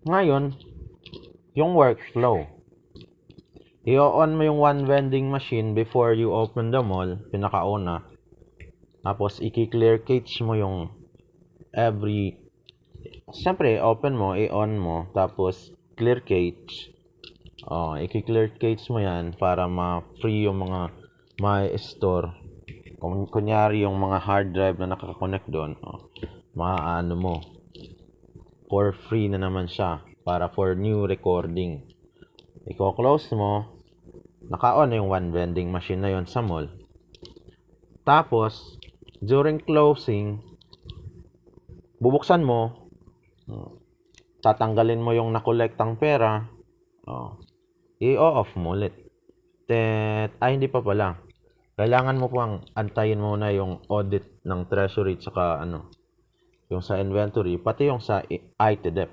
Ngayon, yung workflow. I-on mo yung one vending machine before you open the mall, pinakauna. Tapos, i-clear cage mo yung every... Siyempre, open mo, i-on mo, tapos clear cage. I-clear cage mo yan para ma-free yung mga ma-store. Kung kunyari yung mga hard drive na nakaka-connect doon, maaano mo. For free na naman siya para for new recording. I-close mo, naka-on yung one vending machine na yon sa mall. Tapos, during closing, bubuksan mo, tatanggalin mo yung nakolektang pera, i-off mo ulit. Hindi pa pala. Kailangan mo pang antayin muna yung audit ng treasury tsaka yung sa inventory, pati yung sa ITDEP.